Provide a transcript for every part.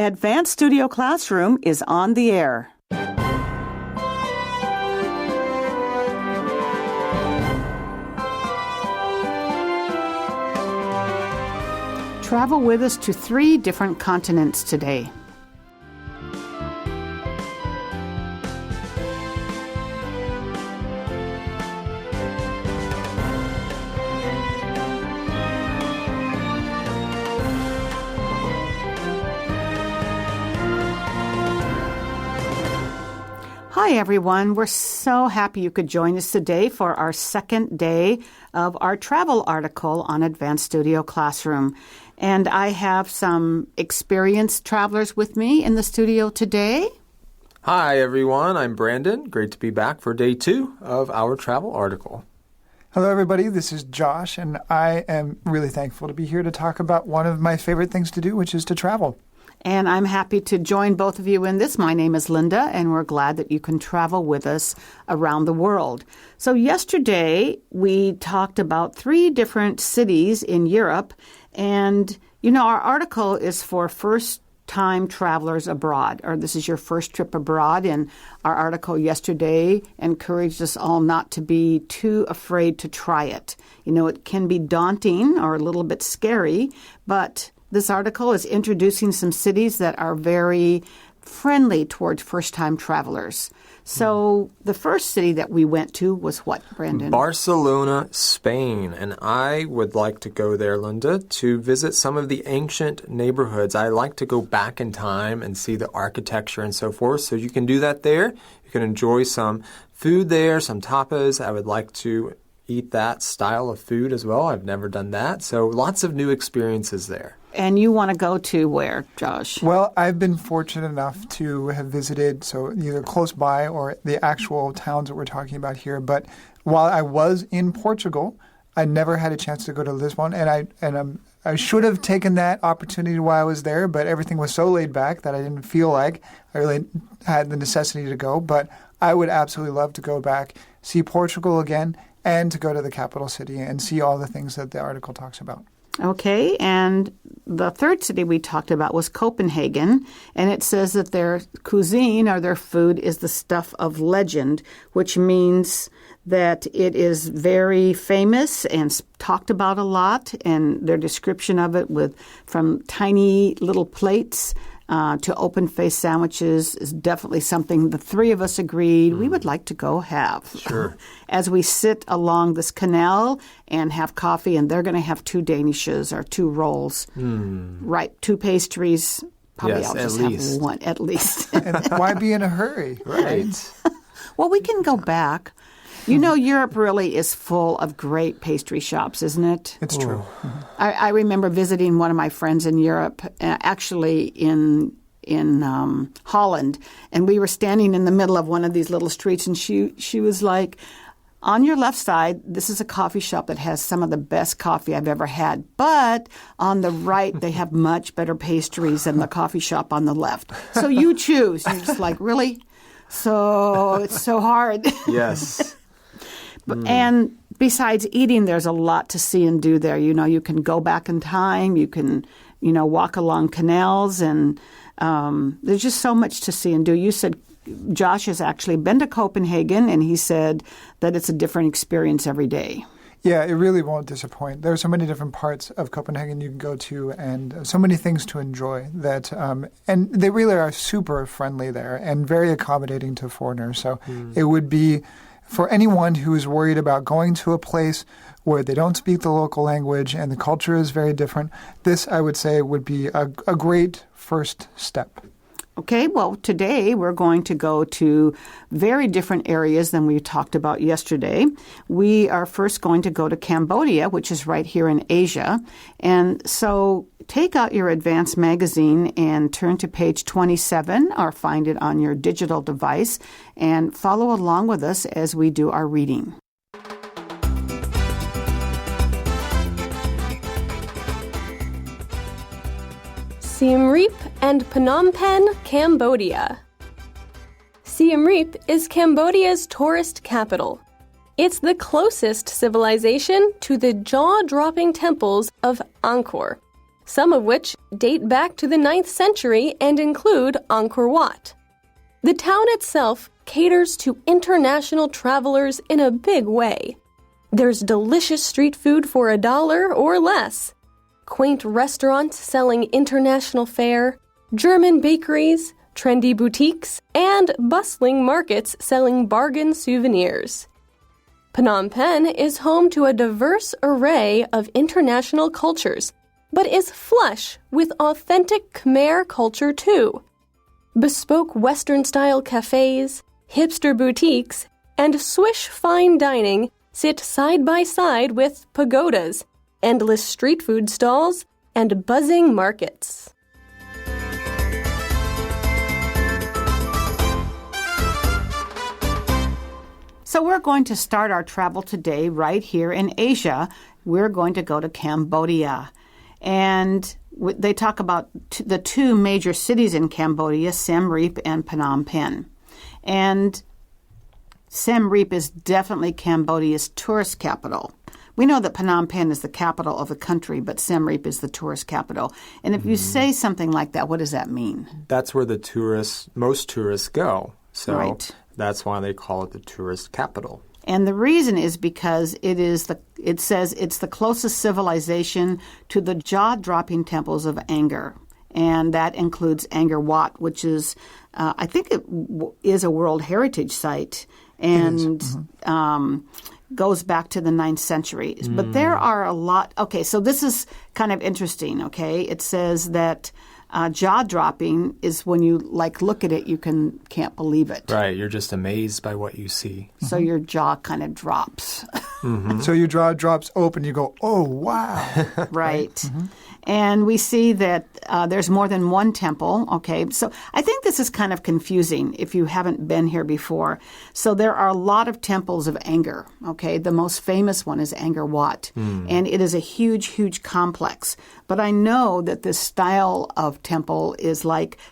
Advanced Studio Classroom is on the air. Travel with us to 3 different continents today. Hi, everyone. We're so happy you could join us today for our second day of our travel article on Advanced Studio Classroom. And I have some experienced travelers with me in the studio today. Hi, everyone. I'm Brandon. Great to be back for day 2 of our travel article. Hello, everybody. This is Josh, and I am really thankful to be here to talk about one of my favorite things to do, which is to travel. And I'm happy to join both of you in this. My name is Linda, and we're glad that you can travel with us around the world. So yesterday, we talked about 3 different cities in Europe. And, you know, our article is for first-time travelers abroad, or this is your first trip abroad. And our article yesterday encouraged us all not to be too afraid to try it. You know, it can be daunting or a little bit scary, but this article is introducing some cities that are very friendly towards first-time travelers. So the first city that we went to was what, Brandon? Barcelona, Spain. And I would like to go there, Linda, to visit some of the ancient neighborhoods. I like to go back in time and see the architecture and so forth. So you can do that there. You can enjoy some food there, some tapas. I would like to eat that style of food as well. I've never done that. So lots of new experiences there. And you want to go to where, Josh? Well, I've been fortunate enough to have visited, so either close by or the actual towns that we're talking about here. But while I was in Portugal, I never had a chance to go to Lisbon, and I should have taken that opportunity while I was there, but everything was so laid back that I didn't feel like I really had the necessity to go. But I would absolutely love to go back, see Portugal again, and to go to the capital city and see all the things that the article talks about. Okay, and the third city we talked about was Copenhagen, and it says that their cuisine or their food is the stuff of legend, which means that it is very famous and talked about a lot, and their description of it from tiny little plates to open-faced sandwiches is definitely something the 3 of us agreed we would like to go have. Sure. As we sit along this canal and have coffee, and they're going to have 2 danishes or 2 rolls. Right, 2 pastries. Probably yes, I'll just have 1 at least. And why be in a hurry? Right. Well, we can go back. You know, Europe really is full of great pastry shops, isn't it? It's true. I remember visiting one of my friends in Europe, actually in Holland, and we were standing in the middle of one of these little streets, and she was like, on your left side, this is a coffee shop that has some of the best coffee I've ever had, but on the right, they have much better pastries than the coffee shop on the left. So you choose. You're just like, really? So it's so hard. Yes. And besides eating, there's a lot to see and do there. You know, you can go back in time. You can, you know, walk along canals. And there's just so much to see and do. You said Josh has actually been to Copenhagen, and he said that it's a different experience every day. Yeah, it really won't disappoint. There are so many different parts of Copenhagen you can go to and so many things to enjoy that, and they really are super friendly there and very accommodating to foreigners. So it would be, for anyone who is worried about going to a place where they don't speak the local language and the culture is very different, this, I would say, would be a great first step. Okay, well, today we're going to go to very different areas than we talked about yesterday. We are first going to go to Cambodia, which is right here in Asia. And so take out your Advanced magazine and turn to page 27 or find it on your digital device and follow along with us as we do our reading. Siem Reap and Phnom Penh, Cambodia. Siem Reap is Cambodia's tourist capital. It's the closest civilization to the jaw-dropping temples of Angkor. some of which date back to the 9th century and include Angkor Wat. The town itself caters to international travelers in a big way. There's delicious street food for $1 or less, quaint restaurants selling international fare, German bakeries, trendy boutiques, and bustling markets selling bargain souvenirs. Phnom Penh is home to a diverse array of international cultures, but is flush with authentic Khmer culture too. Bespoke Western-style cafes, hipster boutiques, and swish fine dining sit side by side with pagodas, endless street food stalls, and buzzing markets. So we're going to start our travel today right here in Asia. We're going to go to Cambodia. And they talk about the two major cities in Cambodia, Siem Reap and Phnom Penh. And Siem Reap is definitely Cambodia's tourist capital. We know that Phnom Penh is the capital of the country, but Siem Reap is the tourist capital. And if you say something like that, what does that mean? That's where most tourists go. So Right. That's why they call it the tourist capital. And the reason is because it says it's the closest civilization to the jaw-dropping temples of Angkor. And that includes Angkor Wat, which is, I think it is a World Heritage Site and goes back to the 9th century. But there are a lot. Okay, so this is kind of interesting, okay? It says that jaw-dropping is when you look at it, you can't believe it. Right, you're just amazed by what you see. So your jaw kind of drops. So your jaw drops open, you go, oh, wow. Right. And we see that there's more than one temple. Okay, so I think this is kind of confusing if you haven't been here before. So there are a lot of temples of Angkor. Okay, the most famous one is Angkor Wat, and it is a huge, huge complex. But I know that this style of temple is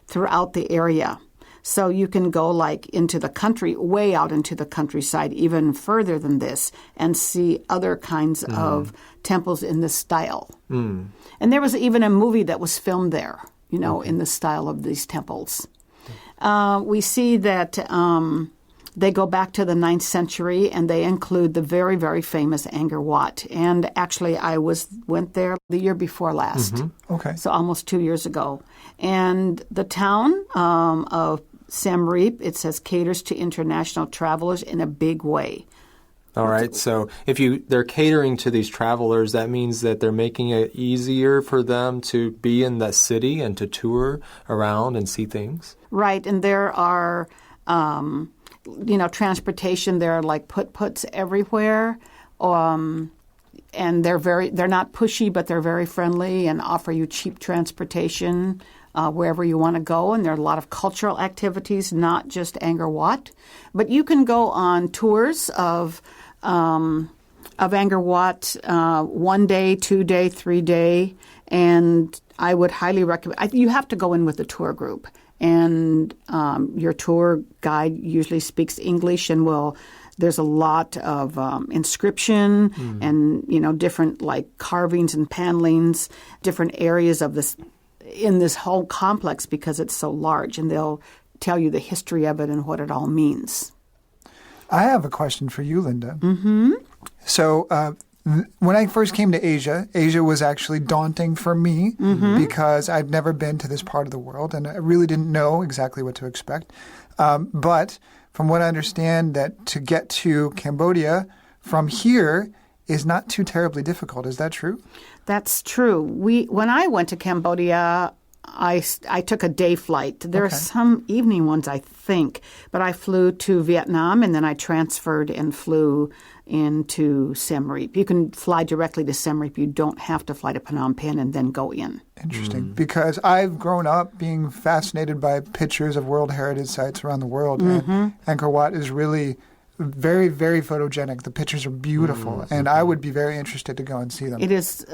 throughout the area. So you can go into the country, way out into the countryside, even further than this, and see other kinds of temples in this style. And there was even a movie that was filmed there, in the style of these temples. We see that they go back to the 9th century, and they include the very, very famous Angkor Wat. And actually, I went there the year before last. Okay. So almost 2 years ago. And the town of Siem Reap, it says, caters to international travelers in a big way. All right, so if they're catering to these travelers, that means that they're making it easier for them to be in the city and to tour around and see things? Right, and there are, transportation. There are put-puts everywhere. And they're not pushy, but they're very friendly and offer you cheap transportation wherever you want to go. And there are a lot of cultural activities, not just Angkor Wat. But you can go on tours of Angkor Wat 1 day, 2 day, 3 day. And I would highly recommend, you have to go in with a tour group. And your tour guide usually speaks English and there's a lot of inscription and, different carvings and panelings, different areas of in this whole complex because it's so large, and they'll tell you the history of it and what it all means. I have a question for you, Linda. Mm-hmm. So when I first came to Asia was actually daunting for me because I'd never been to this part of the world, and I really didn't know exactly what to expect. But from what I understand, that to get to Cambodia from here is not too terribly difficult. Is that true? That's true. When I went to Cambodia, I took a day flight. There are some evening ones, I think, but I flew to Vietnam and then I transferred and flew into Siem Reap. You can fly directly to Siem Reap. You don't have to fly to Phnom Penh and then go in. Interesting, because I've grown up being fascinated by pictures of World Heritage Sites around the world, and Angkor Wat is really very, very photogenic. The pictures are beautiful, and I would be very interested to go and see them. It is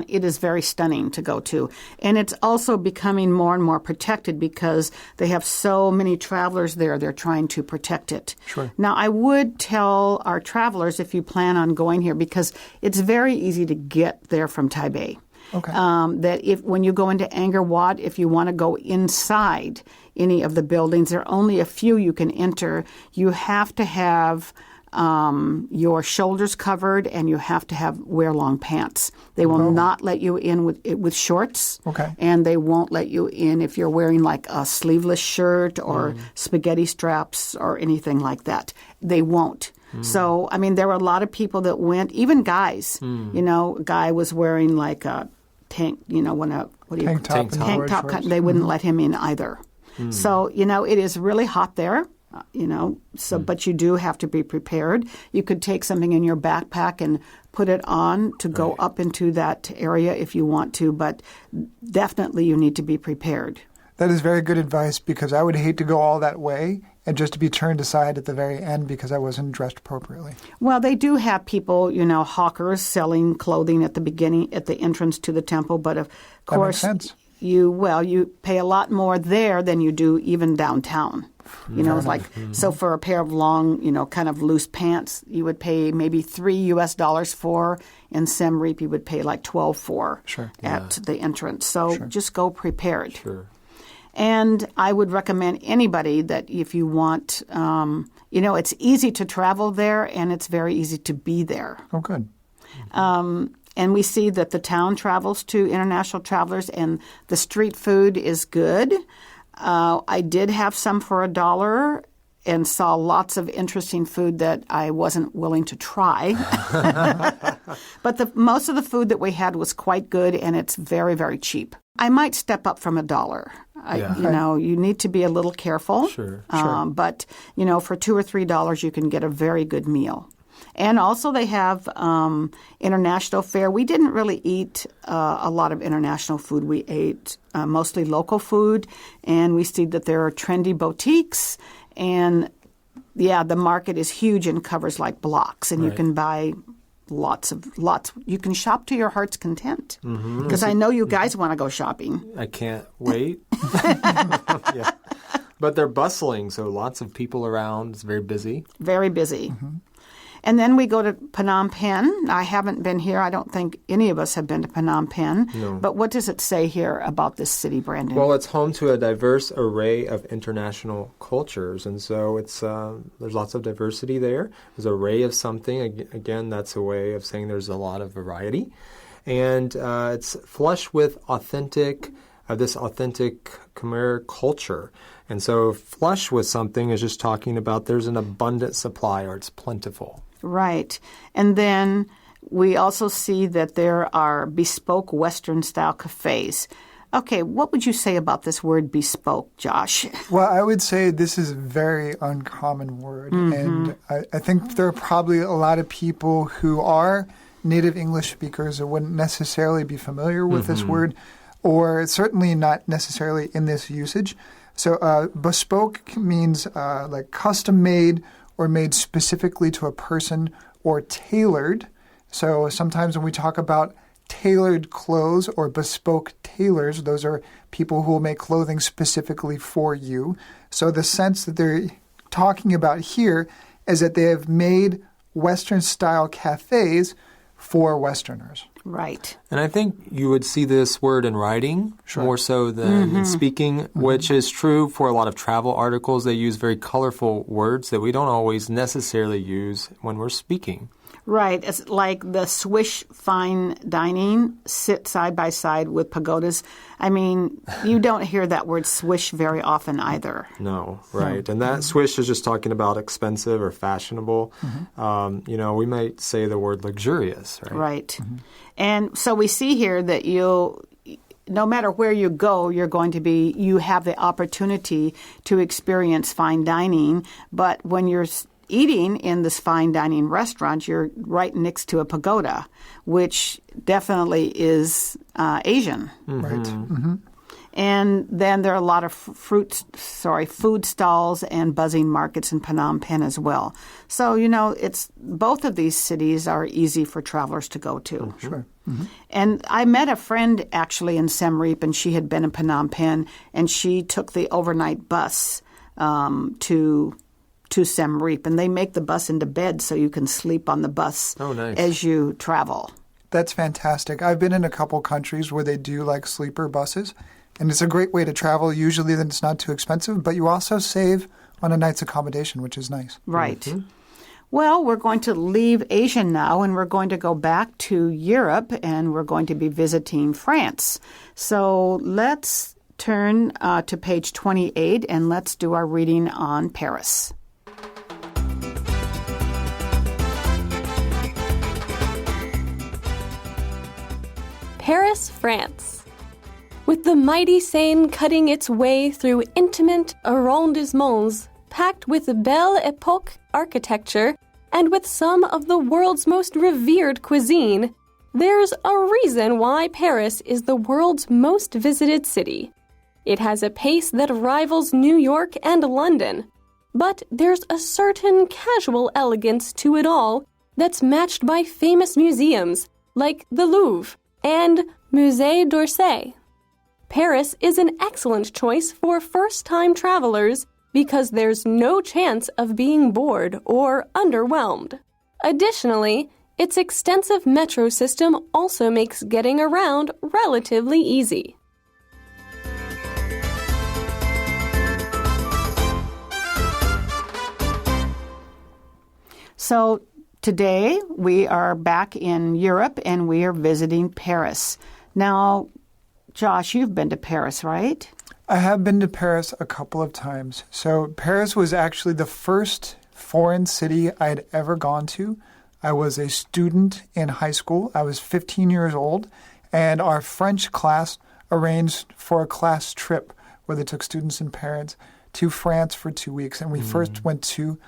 It is very stunning to go to, and it's also becoming more and more protected because they have so many travelers there. They're trying to protect it. Sure. Now, I would tell our travelers if you plan on going here, because it's very easy to get there from Taipei. Okay. That when you go into Angkor Wat, if you want to go inside any of the buildings, there are only a few you can enter. You have to have your shoulders covered, and you have to wear long pants. They will not let you in with shorts, Okay. and they won't let you in if you're wearing like a sleeveless shirt or spaghetti straps or anything like that. They won't. So, I mean, there were a lot of people that went, even guys. You know, a guy was wearing like a tank, Tank top. tank top cut. They wouldn't let him in either. So, it is really hot there. But you do have to be prepared. You could take something in your backpack and put it on to go up into that area if you want to, but definitely you need to be prepared. That is very good advice, because I would hate to go all that way and just to be turned aside at the very end because I wasn't dressed appropriately. Well, they do have people, hawkers selling clothing at the beginning, at the entrance to the temple, but of course, that makes sense. You pay a lot more there than you do even downtown. It's like, so for a pair of long, kind of loose pants, you would pay maybe $3 for. In Siem Reap, you would pay like $12 for at the entrance. So just go prepared. Sure. And I would recommend anybody that if you want, it's easy to travel there and it's very easy to be there. Oh, good. And we see that the town travels to international travelers, and the street food is good. I did have some for $1 and saw lots of interesting food that I wasn't willing to try. But most of the food that we had was quite good, and it's very, very cheap. I might step up from $1. You need to be a little careful. Sure. But, for $2 or $3, you can get a very good meal. And also they have international fare. We didn't really eat a lot of international food. We ate mostly local food, and we see that there are trendy boutiques. And, the market is huge and covers like blocks, and you can buy lots. You can shop to your heart's content, because I know you guys want to go shopping. I can't wait. Yeah. But they're bustling, so lots of people around. It's very busy. Very busy. And then we go to Phnom Penh. I haven't been here. I don't think any of us have been to Phnom Penh. No. But what does it say here about this city, Brandon? Well, it's home to a diverse array of international cultures, and so it's there's lots of diversity there. There's an array of something. Again, that's a way of saying there's a lot of variety. And it's flush with this authentic Khmer culture. And so flush with something is just talking about there's an abundant supply, or it's plentiful. Right. And then we also see that there are bespoke Western-style cafes. Okay, what would you say about this word bespoke, Josh? Well, I would say this is a very uncommon word. And I think there are probably a lot of people who are native English speakers that wouldn't necessarily be familiar with this word, or certainly not necessarily in this usage. So bespoke means like custom-made or made specifically to a person, or tailored. So sometimes when we talk about tailored clothes or bespoke tailors, those are people who will make clothing specifically for you. So the sense that they're talking about here is that they have made Western-style cafes for Westerners. Right. And I think you would see this word in writing more so than in speaking, which is true for a lot of travel articles. They use very colorful words that we don't always necessarily use when we're speaking. Right. It's like the Swiss fine dining sit side by side with pagodas. I mean, you don't hear that word swish very often either. No, right. And that swish is just talking about expensive or fashionable. We might say the word luxurious, right? Right. And so we see here that no matter where you go, you have the opportunity to experience fine dining. But when you're eating in this fine dining restaurant, you're right next to a pagoda, which definitely is Asian. Right. And then there are a lot of food stalls and buzzing markets in Phnom Penh as well. So, it's both of these cities are easy for travelers to go to. Sure. And I met a friend actually in Siem Reap, and she had been in Phnom Penh, and she took the overnight bus to Siem Reap, and they make the bus into bed so you can sleep on the bus nice. as you travel. That's fantastic. I've been in a couple countries where they do like sleeper buses, and it's a great way to travel. Usually then it's not too expensive, but you also save on a night's accommodation, which is nice. Right. Well, we're going to leave Asia now, and we're going to go back to Europe, and we're going to be visiting France. So let's turn to page 28, and let's do our reading on Paris. Paris, France. With the mighty Seine cutting its way through intimate arrondissements packed with Belle Époque architecture and with some of the world's most revered cuisine, there's a reason why Paris is the world's most visited city. It has a pace that rivals New York and London, but there's a certain casual elegance to it all that's matched by famous museums like the Louvre and Musée d'Orsay. Paris is an excellent choice for first-time travelers because there's no chance of being bored or underwhelmed. Additionally, its extensive metro system also makes getting around relatively easy. So today we are back in Europe and we are visiting Paris. Now, Josh, you've been to Paris, right? I have been to Paris a couple of times. So Paris was actually the first foreign city I had ever gone to. I was a student in high school. I was 15 years old, and our French class arranged for a class trip where they took students and parents to France for 2 weeks. And we first went to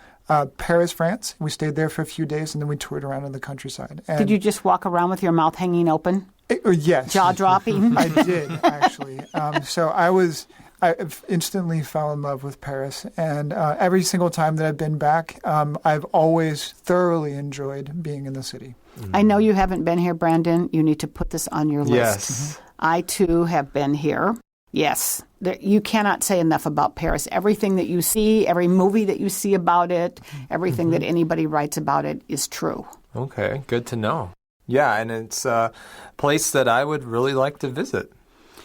Paris, France. We stayed there for a few days, and then we toured around in the countryside. And Did you just walk around with your mouth hanging open? Yes. Jaw-dropping? I did, actually. So I instantly fell in love with Paris. And every single time that I've been back, I've always thoroughly enjoyed being in the city. I know you haven't been here, Brandon. You need to put this on your list. Yes. I, too, have been here. Yes. You cannot say enough about Paris. Everything that you see, every movie that you see about it, everything that anybody writes about it is true. Okay, good to know. Yeah, and it's a place that I would really like to visit.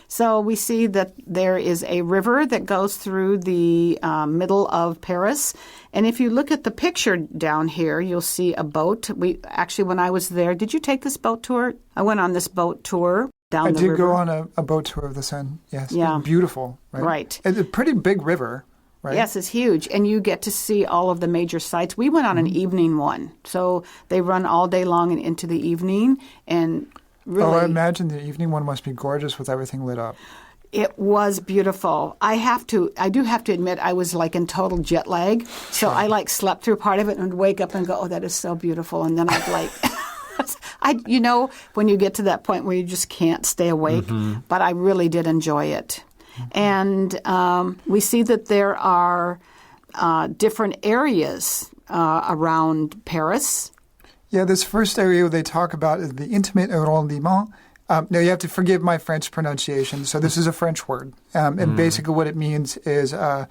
So we see that there is a river that goes through the middle of Paris. And if you look at the picture down here, you'll see a boat. When I was there, did you take this boat tour? I went on this boat tour down the river. I did go on a boat tour of the Seine, yes. Yeah. It's beautiful, right? Right. It's a pretty big river, right? Yes, it's huge. And you get to see all of the major sites. We went on an evening one. So they run all day long and into the evening. And really, I imagine the evening one must be gorgeous with everything lit up. it was beautiful. I do have to admit, I was like in total jet lag. So I slept through part of it and would wake up and go, oh, that is so beautiful. And then I'd when you get to that point where you just can't stay awake. But I really did enjoy it. And we see that there are different areas around Paris. Yeah, this first area they talk about is the intimate arrondissement. Now, you have to forgive my French pronunciation. So this is a French word. And basically what it means is a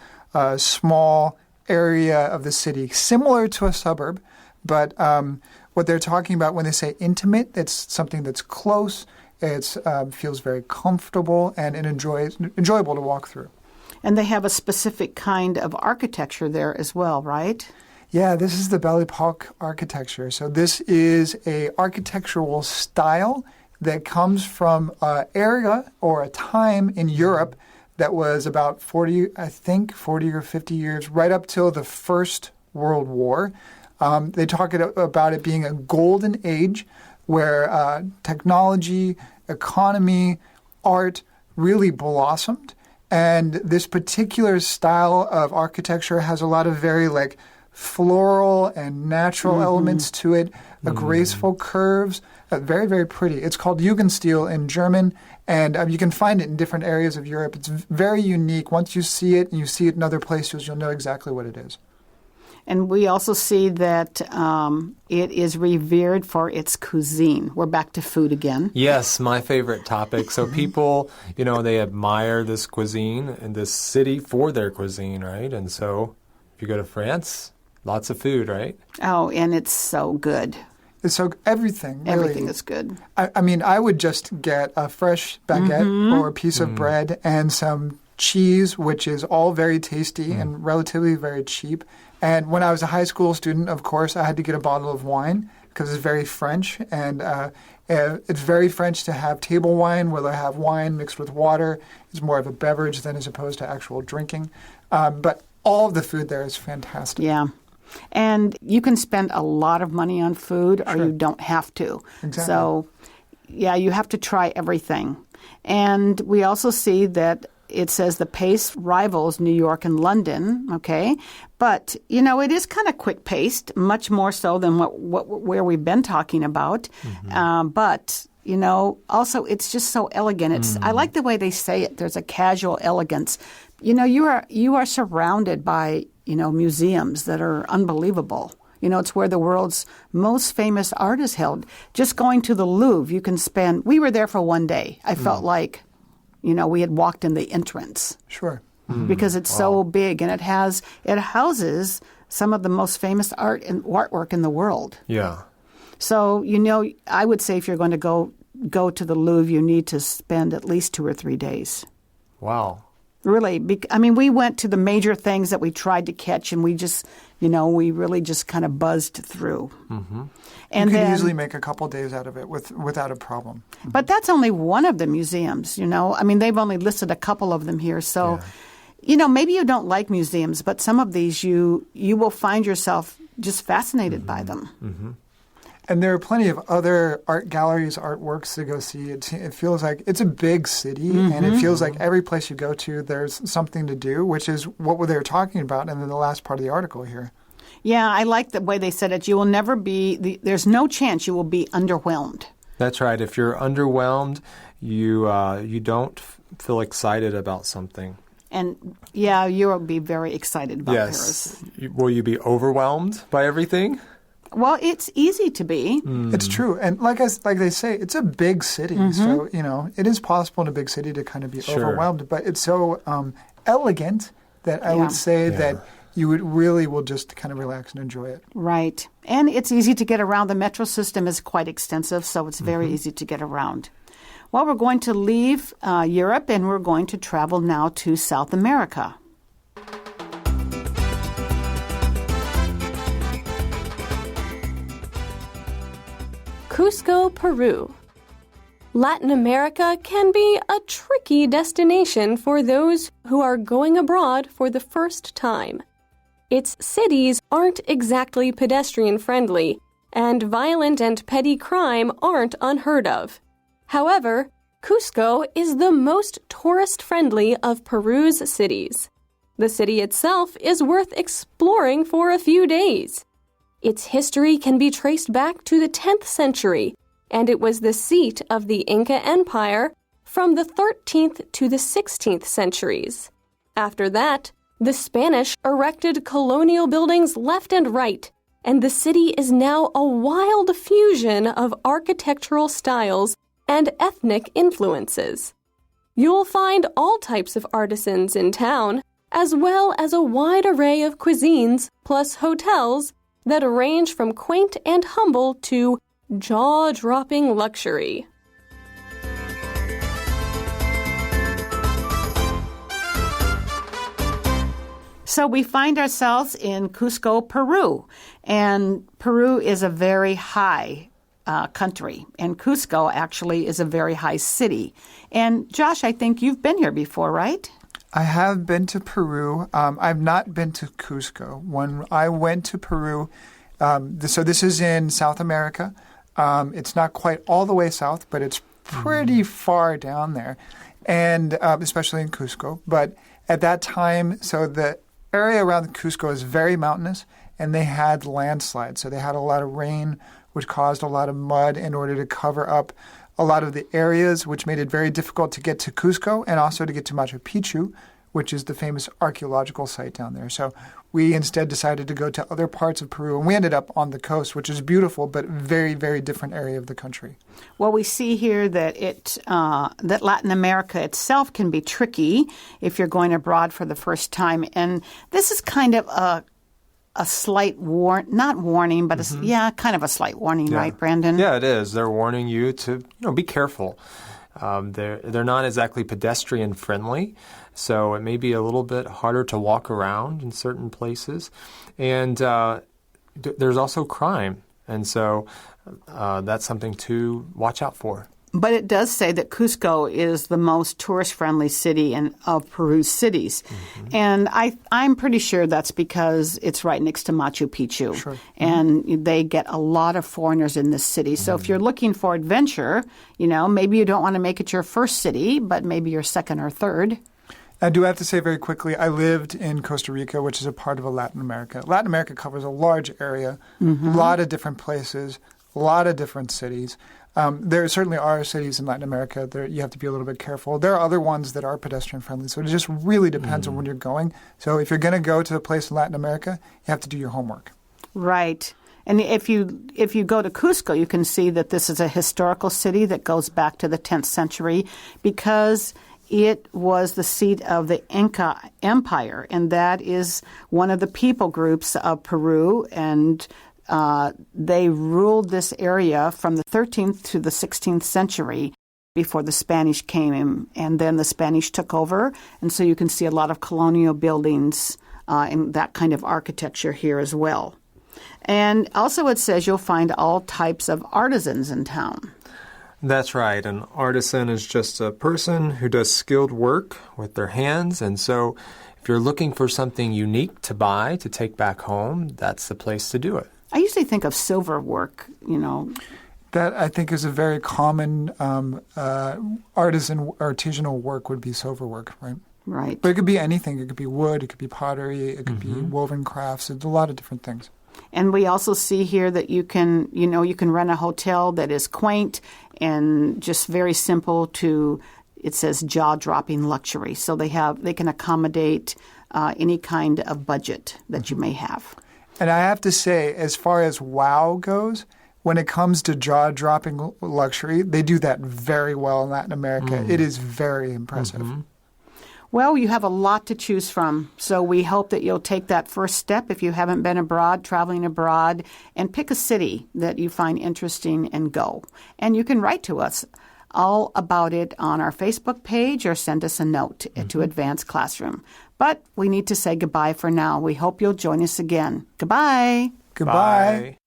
small area of the city, similar to a suburb. But what they're talking about when they say intimate, it's something that's close. It feels very comfortable and enjoyable to walk through. And they have a specific kind of architecture there as well, right? Yeah, this is the Belle Époque architecture. So this is a architectural style that comes from an area or a time in Europe that was about 40 or 50 years, right up till the First World War. They talk about it being a golden age where technology, economy, art really blossomed. And this particular style of architecture has a lot of very floral and natural elements to it, graceful curves, very, very pretty. It's called Jugendstil in German, and you can find it in different areas of Europe. It's very unique. Once you see it and you see it in other places, you'll know exactly what it is. And we also see that it is revered for its cuisine. We're back to food again. Yes, my favorite topic. So people, they admire this cuisine and this city for their cuisine, right? And so if you go to France, lots of food, right? Oh, and it's so good. So everything, really. Everything is good. I mean, I would just get a fresh baguette or a piece of bread and some cheese, which is all very tasty and relatively very cheap. And when I was a high school student, of course, I had to get a bottle of wine because it's very French. And it's very French to have table wine, where they have wine mixed with water. It's more of a beverage than as opposed to actual drinking. But all of the food there is fantastic. Yeah. And you can spend a lot of money on food or you don't have to. Exactly. So, yeah, you have to try everything. And we also see that it says the pace rivals New York and London, okay? But, it is kind of quick-paced, much more so than where we've been talking about. But, also it's just so elegant. I like the way they say it. There's a casual elegance. You are surrounded by, museums that are unbelievable. It's where the world's most famous art is held. Just going to the Louvre, we were there for one day. I felt like, we had walked in the entrance. Sure. Because it's so big and it houses some of the most famous art and artwork in the world. Yeah. So, I would say if you're going to go to the Louvre, you need to spend at least 2 or 3 days. Wow. Really. We went to the major things that we tried to catch, and we just, we really just kind of buzzed through. Mm-hmm. And you can easily make a couple days out of it without a problem. But that's only one of the museums, they've only listed a couple of them here. So, maybe you don't like museums, but some of these you will find yourself just fascinated by them. Mm-hmm. And there are plenty of other art galleries, artworks to go see. It feels like it's a big city, and it feels like every place you go to, there's something to do, which is what they were talking about in the last part of the article here. Yeah, I like the way they said it. You will never there's no chance you will be underwhelmed. That's right. If you're underwhelmed, you don't feel excited about something. And, yeah, you will be very excited about Paris. Will you be overwhelmed by everything? Well, it's easy to be. It's true. And like they say, it's a big city. So, it is possible in a big city to kind of be overwhelmed. But it's so elegant that I would say that you will just kind of relax and enjoy it. Right. And it's easy to get around. The metro system is quite extensive, so it's very easy to get around. Well, we're going to leave Europe, and we're going to travel now to South America. Cusco, Peru. Latin America can be a tricky destination for those who are going abroad for the first time. Its cities aren't exactly pedestrian-friendly, and violent and petty crime aren't unheard of. However, Cusco is the most tourist-friendly of Peru's cities. The city itself is worth exploring for a few days. Its history can be traced back to the 10th century, and it was the seat of the Inca Empire from the 13th to the 16th centuries. After that, the Spanish erected colonial buildings left and right, and the city is now a wild fusion of architectural styles and ethnic influences. You'll find all types of artisans in town, as well as a wide array of cuisines, plus hotels that range from quaint and humble to jaw-dropping luxury. So we find ourselves in Cusco, Peru, and Peru is a very high country, and Cusco actually is a very high city. And Josh, I think you've been here before, right? I have been to Peru. I've not been to Cusco. When I went to Peru, so this is in South America. It's not quite all the way south, but it's pretty far down there, and especially in Cusco. But at that time, so the area around Cusco is very mountainous, and they had landslides. So they had a lot of rain, which caused a lot of mud in order to cover up a lot of the areas, which made it very difficult to get to Cusco and also to get to Machu Picchu, which is the famous archaeological site down there. So we instead decided to go to other parts of Peru, and we ended up on the coast, which is beautiful, but very, very different area of the country. Well, we see here that that Latin America itself can be tricky if you're going abroad for the first time. And this is kind of a slight not warning, but kind of a slight warning, right, Brandon? Yeah, it is. They're warning you to be careful. They're not exactly pedestrian friendly, so it may be a little bit harder to walk around in certain places. And there's also crime, and so that's something to watch out for. But it does say that Cusco is the most tourist-friendly city of Peru's cities. Mm-hmm. And I'm pretty sure that's because it's right next to Machu Picchu. Sure. And they get a lot of foreigners in this city. So if you're looking for adventure, maybe you don't want to make it your first city, but maybe your second or third. I do have to say very quickly, I lived in Costa Rica, which is a part of Latin America. Latin America covers a large area, a lot of different places, a lot of different cities. There certainly are cities in Latin America that you have to be a little bit careful. There are other ones that are pedestrian friendly, so it just really depends on when you're going. So if you're going to go to a place in Latin America, you have to do your homework. Right. And if you go to Cusco, you can see that this is a historical city that goes back to the 10th century because it was the seat of the Inca Empire, and that is one of the people groups of Peru, and they ruled this area from the 13th to the 16th century before the Spanish came, and then the Spanish took over. And so you can see a lot of colonial buildings and that kind of architecture here as well. And also it says you'll find all types of artisans in town. That's right. An artisan is just a person who does skilled work with their hands. And so if you're looking for something unique to buy, to take back home, that's the place to do it. I usually think of silver work, That, I think, is a very common artisanal work would be silver work, right? Right. But it could be anything. It could be wood. It could be pottery. It could be woven crafts. It's a lot of different things. And we also see here that you can rent a hotel that is quaint and just very simple to, it says, jaw-dropping luxury. So they can accommodate any kind of budget that you may have. And I have to say, as far as wow goes, when it comes to jaw-dropping luxury, they do that very well in Latin America. It is very impressive. Well, you have a lot to choose from, so we hope that you'll take that first step if you haven't been traveling abroad, and pick a city that you find interesting and go. And you can write to us all about it on our Facebook page or send us a note to Advanced Classroom. But we need to say goodbye for now. We hope you'll join us again. Goodbye. Goodbye. Bye.